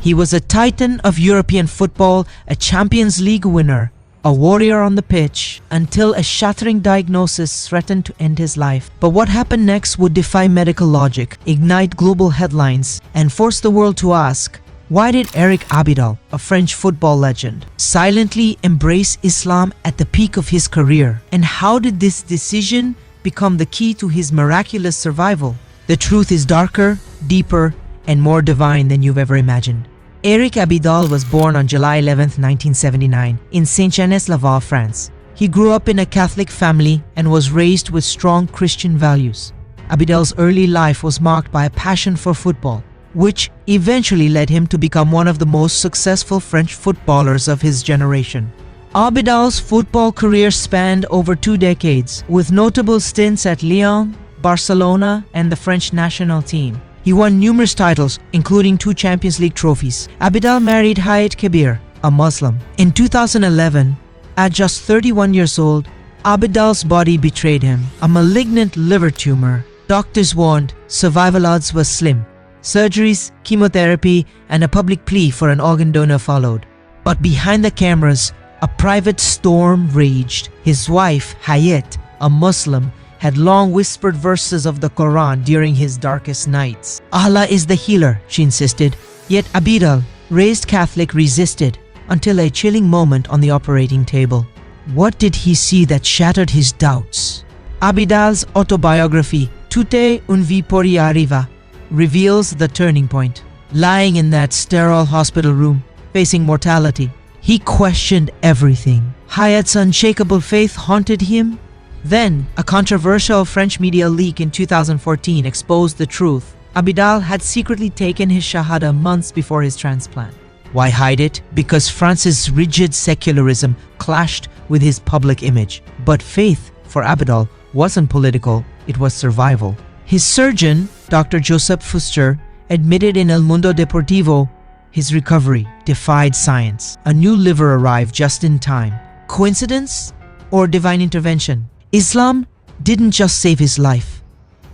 He was a titan of European football, a Champions League winner, a warrior on the pitch, until a shattering diagnosis threatened to end his life. But what happened next would defy medical logic, ignite global headlines, and force the world to ask, why did Eric Abidal, a French football legend, silently embrace Islam at the peak of his career? And how did this decision become the key to his miraculous survival? The truth is darker, deeper, and more divine than you've ever imagined. Eric Abidal was born on July 11, 1979, in Saint-Genès-Laval, France. He grew up in a Catholic family and was raised with strong Christian values. Abidal's early life was marked by a passion for football, which eventually led him to become one of the most successful French footballers of his generation. Abidal's football career spanned over 2 decades, with notable stints at Lyon, Barcelona, and the French national team. He won numerous titles, including 2 Champions League trophies. Abidal married Hayat Kebir, a Muslim. In 2011, at just 31 years old, Abidal's body betrayed him. A malignant liver tumor. Doctors warned survival odds were slim. Surgeries, chemotherapy, and a public plea for an organ donor followed. But behind the cameras, a private storm raged. His wife, Hayat, a Muslim, had long whispered verses of the Quran during his darkest nights. Allah is the healer, she insisted. Yet Abidal, raised Catholic, resisted until a chilling moment on the operating table. What did he see that shattered his doubts? Abidal's autobiography, Toute une vie pour y arriver, reveals the turning point. Lying in that sterile hospital room, facing mortality, he questioned everything. Hayat's unshakable faith haunted him. Then, a controversial French media leak in 2014 exposed the truth. Abidal had secretly taken his shahada months before his transplant. Why hide it? Because France's rigid secularism clashed with his public image. But faith, for Abidal, wasn't political, it was survival. His surgeon, Dr. Joseph Fuster, admitted in El Mundo Deportivo his recovery defied science. A new liver arrived just in time. Coincidence or divine intervention? Islam didn't just save his life,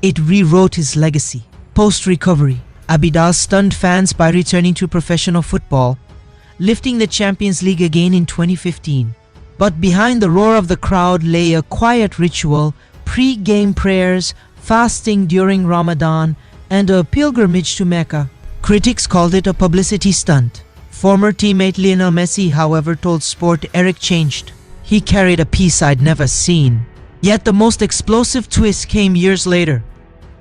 it rewrote his legacy. Post-recovery, Abidal stunned fans by returning to professional football, lifting the Champions League again in 2015. But behind the roar of the crowd lay a quiet ritual, pre-game prayers, fasting during Ramadan, and a pilgrimage to Mecca. Critics called it a publicity stunt. Former teammate Lionel Messi, however, told Sport Eric changed. He carried a peace I'd never seen. Yet the most explosive twist came years later.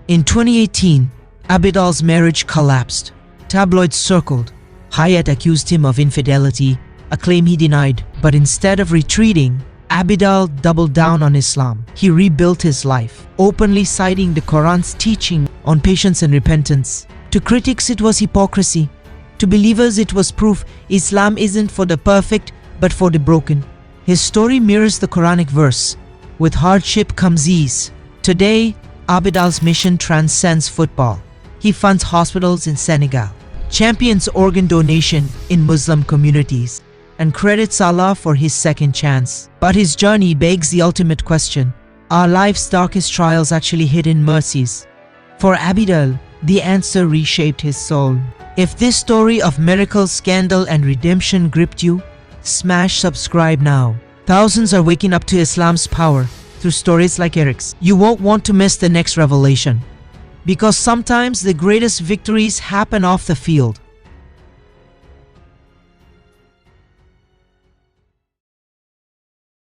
In 2018, Abidal's marriage collapsed. Tabloids circled. Hayat accused him of infidelity, a claim he denied. But instead of retreating, Abidal doubled down on Islam. He rebuilt his life, openly citing the Quran's teaching on patience and repentance. To critics, it was hypocrisy. To believers, it was proof Islam isn't for the perfect, but for the broken. His story mirrors the Quranic verse, with hardship comes ease. Today, Abidal's mission transcends football. He funds hospitals in Senegal, champions organ donation in Muslim communities, and credits Allah for his second chance. But his journey begs the ultimate question: are life's darkest trials actually hidden mercies? For Abidal, the answer reshaped his soul. If this story of miracle, scandal, and redemption gripped you, smash subscribe now. Thousands are waking up to Islam's power through stories like Eric's. You won't want to miss the next revelation, because sometimes the greatest victories happen off the field.